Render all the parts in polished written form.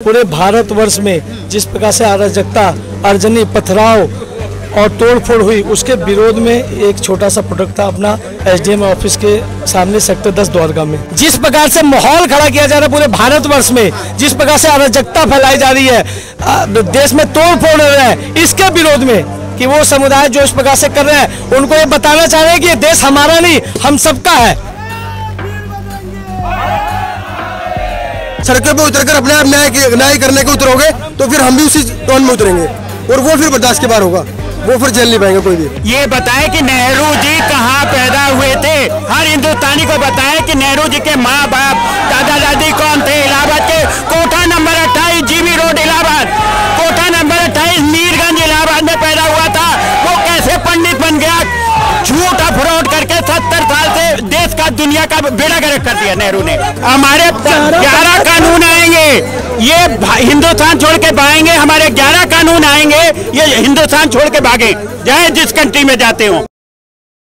पूरे भारतवर्ष में जिस प्रकार से अराजकता, अर्जनी, पथराव और तोड़फोड़ हुई, उसके विरोध में एक छोटा सा प्रोडक्ट था अपना एसडीएम ऑफिस के सामने सेक्टर 10 द्वारका में। जिस प्रकार से माहौल खड़ा किया जा रहा है पूरे भारतवर्ष में, जिस प्रकार से अराजकता फैलाई जा रही है, देश में तोड़फोड़ हो रहा है, इसके विरोध में कि वो समुदाय जो इस प्रकार से कर रहे हैं, उनको ये बताना चाह रहे हैं कि ये देश हमारा नहीं, हम सबका है। सड़कों पे उतरकर अपने आप न्याय करने को उतरोगे तो फिर हम भी उसी टोन में उतरेंगे और वो फिर बर्दाश्त के बाहर होगा, वो फिर झेल नहीं पाएंगे कोई भी। ये बताए कि नेहरू जी कहाँ पैदा हुए थे, हर हिंदुस्तानी को बताए कि नेहरू जी के माँ बाप, दादा दादी कौन थे। इलाहाबाद के कोठा नंबर 28 जीबी रोड इलाहाबाद, कोठा नंबर 28 मीरगंज इलाहाबाद में पैदा हुआ था। वो कैसे पंडित बन गया? झूठ अफरोड करके 70 साल से देश का, दुनिया का बेड़ा गर्क कर दिया नेहरू ने। हमारे 11 कानून आएंगे, ये हिंदुस्तान छोड़ के भागेंगे। हमारे 11 कानून आएंगे, ये हिंदुस्तान छोड़ के भागे, चाहे जिस कंट्री में जाते हो।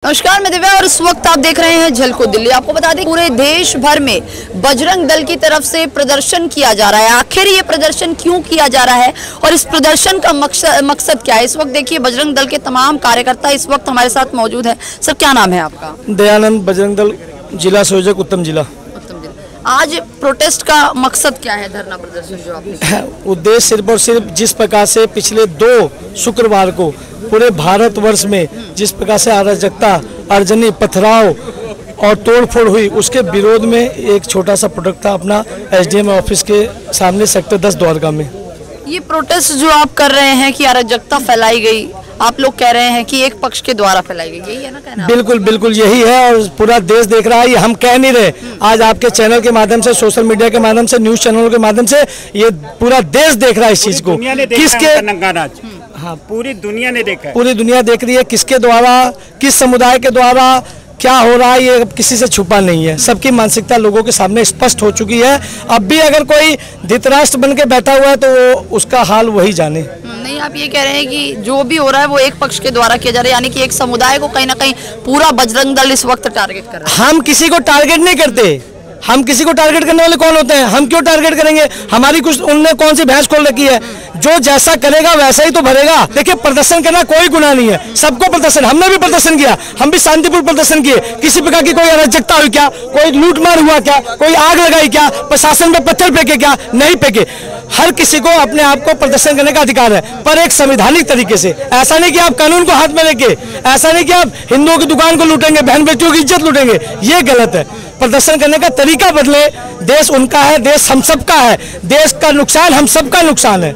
नमस्कार, मैं दिव्या और इस वक्त आप देख रहे हैं झलको दिल्ली। आपको बता दें पूरे देश भर में बजरंग दल की तरफ से प्रदर्शन किया जा रहा है। आखिर ये प्रदर्शन क्यों किया जा रहा है और इस प्रदर्शन का मकसद क्या है? इस वक्त देखिए बजरंग दल के तमाम कार्यकर्ता इस वक्त हमारे साथ मौजूद है। सर, क्या नाम है आपका? दयानंद, बजरंग दल जिला संयोजक, उत्तम जिला। आज प्रोटेस्ट का मकसद क्या है? धरना प्रदर्शन जो आपने उद्देश्य सिर्फ और सिर्फ जिस प्रकार से पिछले 2 शुक्रवार को पूरे भारतवर्ष में जिस प्रकार से अराजकता, अर्जनी, पथराव और तोड़फोड़ हुई, उसके विरोध में एक छोटा सा प्रोडक्ट था अपना एसडीएम ऑफिस के सामने सेक्टर 10 द्वारका में। ये प्रोटेस्ट जो आप कर रहे हैं कि अराजकता फैलाई गई, आप लोग कह रहे हैं कि एक पक्ष के द्वारा फैलाई गई, यही है ना कहना? बिल्कुल बिल्कुल यही है और पूरा देश देख रहा है। ये हम कह नहीं रहे, आज आपके चैनल के माध्यम से, सोशल मीडिया के माध्यम से, न्यूज चैनलों के माध्यम से ये पूरा देश देख रहा है इस चीज को। किसके? हाँ, पूरी दुनिया ने देखा है, पूरी दुनिया देख रही है किसके द्वारा, किस समुदाय के द्वारा क्या हो रहा है। ये किसी से छुपा नहीं है, सबकी मानसिकता लोगों के सामने स्पष्ट हो चुकी है। अब भी अगर कोई धृतराष्ट्र बन के बैठा हुआ है तो उसका हाल वही जाने। नहीं, आप ये कह रहे हैं कि जो भी हो रहा है वो एक पक्ष के द्वारा किया जा रहा है, यानी कि एक समुदाय को कहीं ना कहीं पूरा बजरंग दल इस वक्त टारगेट कर रहा है। हम किसी को टारगेट नहीं करते, हम किसी को टारगेट करने वाले कौन होते हैं? हम क्यों टारगेट करेंगे? हमारी कुछ उनने कौन सी भैंस खोल रखी है? जो जैसा करेगा वैसा ही तो भरेगा। देखिए, प्रदर्शन करना कोई गुनाह नहीं है, सबको प्रदर्शन, हमने भी प्रदर्शन किया, हम भी शांतिपूर्ण प्रदर्शन किए। किसी प्रकार की कोई अराजकता हुई क्या? कोई लूटमार हुआ क्या? कोई आग लगाई क्या? प्रशासन पे पत्थर फेंके क्या? नहीं फेंके। हर किसी को अपने आप को प्रदर्शन करने का अधिकार है, पर एक संवैधानिक तरीके से। ऐसा नहीं कि आप कानून को हाथ में लेके, ऐसा नहीं कि आप हिंदुओं की दुकान को लूटेंगे, बहन बेटियों की इज्जत लूटेंगे, ये गलत है। प्रदर्शन करने का तरीका बदले। देश उनका है, देश हम सबका है, देश का नुकसान हम सबका नुकसान है,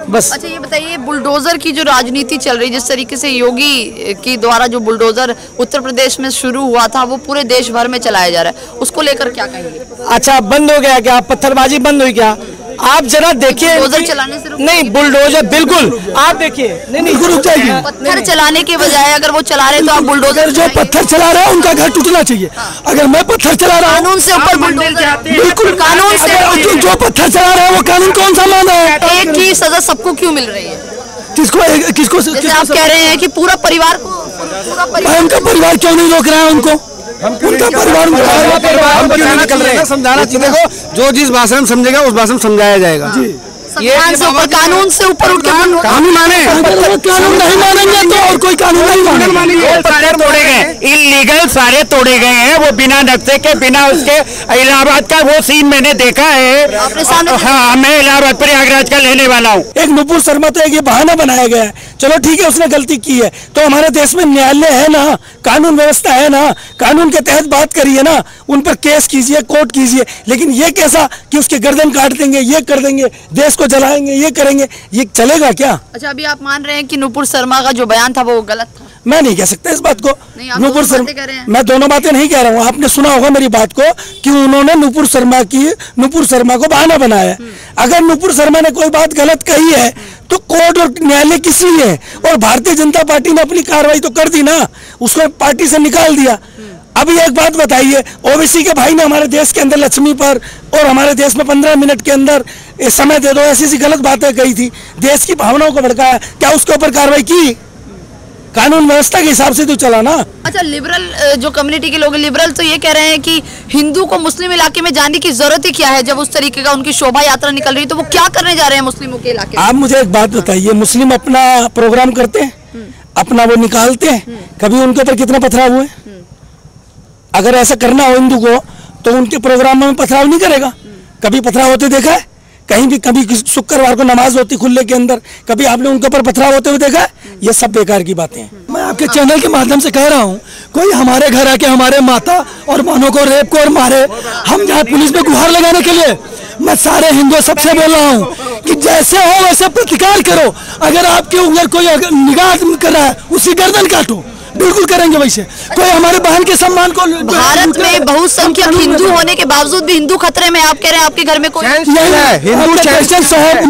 बस। अच्छा, ये बताइए, बुलडोजर की जो राजनीति चल रही, जिस तरीके से योगी के द्वारा जो बुलडोजर उत्तर प्रदेश में शुरू हुआ था वो पूरे देश भर में चलाया जा रहा है, उसको लेकर क्या कहेंगे? अच्छा, बंद हो गया क्या? पत्थरबाजी बंद हुई क्या? आप जरा देखिए, बुलडोजर चलाने से नहीं, बुलडोजर बिल्कुल आप देखिए, नहीं रुक जाएगी। पत्थर चलाने के बजाय अगर वो चला रहे तो आप बुलडोजर, जो पत्थर चला रहा है उनका घर टूटना चाहिए। अगर मैं पत्थर चला रहा हूँ, कानून से ऊपर बुलडोजर, बिल्कुल कानून से। जो पत्थर चला रहा है वो कानून कौन सा माना है? एक की सजा सबको क्यों मिल रही है? किसको? जैसे आप कह रहे हैं कि पूरा परिवार को, उनका परिवार क्यों नहीं रोक रहा है उनको? उनका परिवार हम क्यों निकल रहे हैं? समझाना चाहिए को, जो जिस भाषा में समझेगा उस भाषा में समझाया जाएगा। संविधान से ऊपर, कानून से ऊपर उठ के कानून माने, कानून नहीं मानेंगे तो और कोई कानून नहीं मानेंगे। सारे तोड़े गए, इलीगल सारे तोड़े गए हैं, वो बिना नक्शे के, बिना उसके। इलाहाबाद का वो सीन मैंने देखा है। हाँ, मैं इलाहाबाद प्रयागराज का लेने वाला हूँ। एक नुपुर शर्मा तो एक ये बहाना बनाया गया है, चलो ठीक है उसने गलती की है तो हमारे देश में न्यायालय है ना, कानून व्यवस्था है ना, कानून के तहत बात करिए ना, उन पर केस कीजिए, कोर्ट कीजिए। लेकिन ये कैसा कि उसके गर्दन काट देंगे, ये कर देंगे, देश को जलाएंगे, ये करेंगे, ये चलेगा क्या? अच्छा, अभी आप मान रहे हैं कि नुपुर शर्मा का जो बयान था वो गलत था? मैं नहीं कह सकता इस बात को। नुपुर शर्मा, मैं दोनों बातें नहीं कह रहा हूँ, आपने सुना होगा मेरी बात को कि उन्होंने नुपुर शर्मा को बहाना बनाया। अगर नुपुर शर्मा ने कोई बात गलत कही है तो कोर्ट और न्यायालय किस लिए है? और भारतीय जनता पार्टी ने अपनी कार्रवाई तो कर दी ना, उसको पार्टी से निकाल दिया। अभी एक बात बताइए, ओबीसी के भाई ने हमारे देश के अंदर लक्ष्मी पर और हमारे देश में 15 मिनट के अंदर समय दे दो, ऐसी गलत बातें कही थी, देश की भावनाओं को भड़काया, क्या उसके ऊपर कार्रवाई की? कानून व्यवस्था के हिसाब से तो चला ना। अच्छा, लिबरल जो कम्युनिटी के लोग लिबरल तो ये कह रहे हैं कि हिंदू को मुस्लिम इलाके में जाने की जरूरत ही क्या है, जब उस तरीके का उनकी शोभा यात्रा निकल रही है तो वो क्या करने जा रहे हैं मुस्लिमों के इलाके में? आप मुझे एक बात बताइए, मुस्लिम अपना प्रोग्राम करते हैं, अपना वो निकालते हैं, कभी उनके ऊपर कितना पथराव हुए? अगर ऐसा करना हो हिंदू को तो उनके प्रोग्राम में पथराव नहीं करेगा। कभी पथराव होते देखा है कहीं भी? कभी शुक्रवार को नमाज होती खुले के अंदर, कभी आपने उनके ऊपर पथराव होते हुए देखा है? ये सब बेकार की बातें हैं। मैं आपके चैनल के माध्यम से कह रहा हूँ, कोई हमारे घर आके हमारे माता और बहनों को रेप को और मारे, हम जाए पुलिस में गुहार लगाने के लिए? मैं सारे हिंदुओं सबसे बोल रहा हूँ कि जैसे हो वैसे प्रतिकार करो। अगर आपके ऊपर कोई निगाह कर रहा है उसकी गर्दन काटो, बिल्कुल करेंगे वैसे। कोई हमारे बहन के सम्मान को, भारत में बहुसंख्यक हिंदू होने के बावजूद भी हिंदू खतरे में, आप कह रहे हैं आपके घर में कोई नहीं है? हिंदू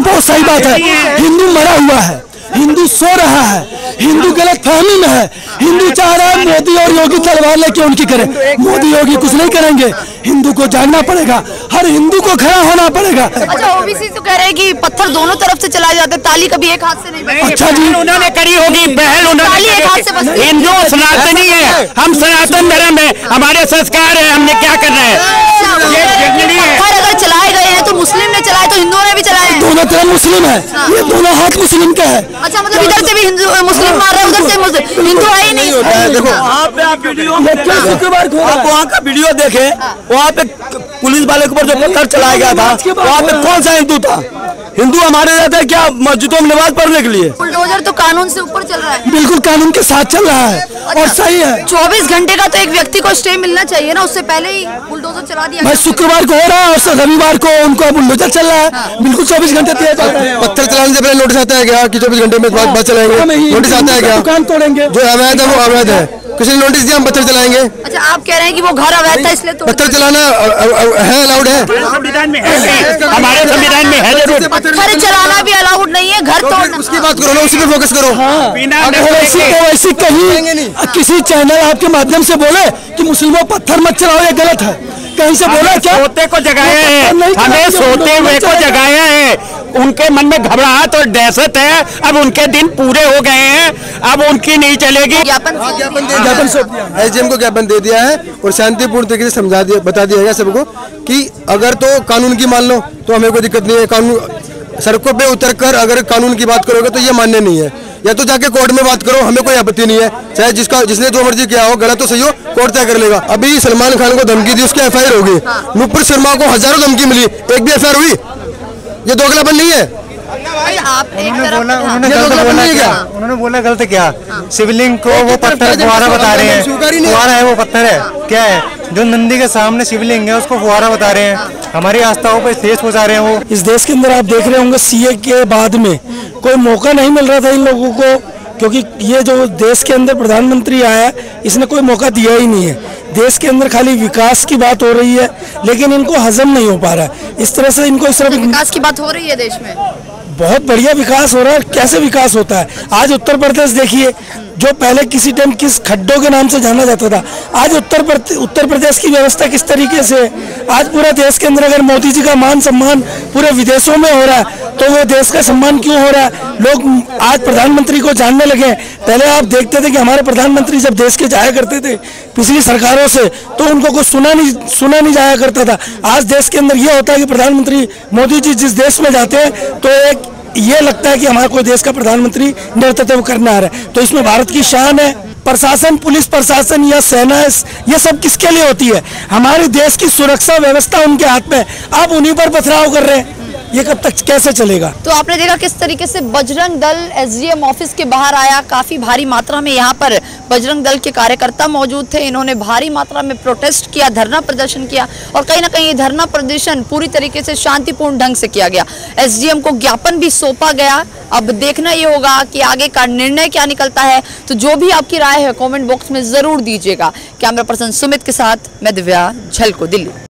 बहुत सही बात है, हिंदू मरा हुआ है, हिंदू सो रहा है, हिंदू गलत फहमी में है। हिंदू चाह रहा है मोदी और योगी तलवार लेके उनकी करें, मोदी योगी कुछ नहीं करेंगे। हिंदू को जागना पड़ेगा, हर हिंदू को खड़ा होना पड़ेगा। अच्छा, ओबीसी तो कह रहे हैं कि पत्थर दोनों तरफ से चलाए जाते, ताली कभी एक हाथ से नहीं बजती। अच्छा जी, उन्होंने करी होगी पहल, उन्होंने एक हाथ से बजती। हिंदू सनातनी है, हम सनातन धर्म है, हमारे संस्कार है, हमने क्या करना है? पत्थर अगर चलाए गए हैं तो मुस्लिम ने चलाए तो हिंदुओं ने भी चलाए हैं। दोनों तरफ मुस्लिम है, ये दोनों हाथ मुस्लिम का है। अच्छा, मतलब इधर से भी हिंदू मुस्लिम मार रहे हैं, उधर से मुस्लिम, हिंदू है ही नहीं। देखो शुक्रवार को आप वहाँ का वीडियो देखे, वहाँ पे पुलिस वाले के ऊपर जो पत्थर चलाया गया था, वहाँ पे कौन सा हिंदू था? हिंदू हमारे रहते हैं क्या मस्जिदों में नमाज पढ़ने के लिए? बुलडोजर तो कानून से ऊपर चल रहा है। बिल्कुल कानून के साथ चल रहा है और सही है। 24 घंटे का तो एक व्यक्ति को स्टे मिलना चाहिए ना, उससे पहले ही बुलडोजर चला दिया। भाई शुक्रवार को हो रहा है और रविवार को उनको बुलडोजर चल रहा है। बिल्कुल 24 घंटे पत्थर चलाने से पहले नोटिस आता है क्या कि 24 घंटे में बस चलाएंगे? नोटिस आता है क्या? दुकान तोड़ेंगे, जो अवैध है वो अवैध है। किसी ने नोटिस दिया हम पत्थर चलाएंगे? अच्छा, आप कह रहे हैं कि वो घर अवैध था इसलिए पत्थर चलाना है अलाउड है? संविधान में है, हमारे संविधान में है जरूर। पत्थर चलाना भी अलाउड नहीं है, घर तोड़ना। उसकी बात करो ना, उसी पे फोकस करो। वैसे कहीं किसी चैनल आपके माध्यम से बोले कि मुस्लिमों पत्थर मत चलाओ, ये गलत है? कहीं से बोला क्या? सोते को जगाया है, हमें सोते हुए को जगाया है। उनके मन में घबराहट और दहशत है, अब उनके दिन पूरे हो गए हैं, अब उनकी नहीं चलेगी। ज्ञापन एसडीएम को ज्ञापन दे दिया है और शांतिपूर्ण तरीके से समझा दिया, बता दिया गया सबको कि अगर तो कानून की मान लो तो हमें कोई दिक्कत नहीं है। कानून सड़कों पे उतरकर अगर कानून की बात करोगे तो ये मान्य नहीं है, या तो जाके कोर्ट में बात करो, हमें कोई आपत्ति नहीं है। चाहे जिसने जो मर्जी किया हो, गलत तो सही हो, कोर्ट तय कर लेगा। अभी सलमान खान को धमकी दी, उसकी एफआईआर होगी। नुपुर शर्मा को हजारों धमकी मिली, एक भी एफआईआर हुई? ये दोगलापन नहीं है? उन्होंने बोला गलत क्या? शिवलिंग को वो पत्थर फुहारा बता रहे हैं, फुहारा है वो पत्थर है क्या है? जो नंदी के सामने शिवलिंग है उसको फुहारा बता रहे हैं, हमारी आस्थाओं पर ठेस पहुंचा रहे हैं। वो इस देश के अंदर आप देख रहे होंगे सीए के बाद में कोई मौका नहीं मिल रहा था इन लोगों को, क्योंकि ये जो देश के अंदर प्रधानमंत्री आया है इसने कोई मौका दिया ही नहीं है। देश के अंदर खाली विकास की बात हो रही है लेकिन इनको हजम नहीं हो पा रहा है। इस तरह से इनको इस तरह विकास की बात हो रही है देश में, बहुत बढ़िया विकास हो रहा है। कैसे विकास होता है? आज उत्तर प्रदेश देखिए, जो पहले किसी टाइम किस खड्डों के नाम से जाना जाता था, आज उत्तर प्रदेश की व्यवस्था किस तरीके से, आज पूरे देश के अंदर अगर मोदी जी का मान सम्मान पूरे विदेशों में हो रहा है तो वो देश का सम्मान क्यों हो रहा है? लोग आज प्रधानमंत्री को जानने लगे। पहले आप देखते थे कि हमारे प्रधानमंत्री जब देश के जाया करते थे पिछली सरकारों से तो उनको कुछ सुना नहीं जाया करता था। आज देश के अंदर ये होता है कि प्रधानमंत्री मोदी जी जिस देश में जाते हैं तो एक ये लगता है कि हमारा कोई देश का प्रधानमंत्री नेतृत्व करने आ रहा है। तो इसमें भारत की शान है। प्रशासन, पुलिस प्रशासन या सेना, ये सब किसके लिए होती है? हमारे देश की सुरक्षा व्यवस्था उनके हाथ में, आप उन्हीं पर पथराव कर रहे हैं, ये कब तक कैसे चलेगा? तो आपने देखा किस तरीके से बजरंग दल एसडीएम ऑफिस के बाहर आया, काफी भारी मात्रा में यहाँ पर बजरंग दल के कार्यकर्ता मौजूद थे। इन्होंने भारी मात्रा में प्रोटेस्ट किया, धरना प्रदर्शन किया और कहीं ना कहीं ये धरना प्रदर्शन पूरी तरीके से शांतिपूर्ण ढंग से किया गया। एसडीएम को ज्ञापन भी सौंपा गया। अब देखना ये होगा कि आगे का निर्णय क्या निकलता है। तो जो भी आपकी राय है कमेंट बॉक्स में जरूर दीजिएगा। कैमरा पर्सन सुमित के साथ मैं दिव्या, झलको दिल्ली।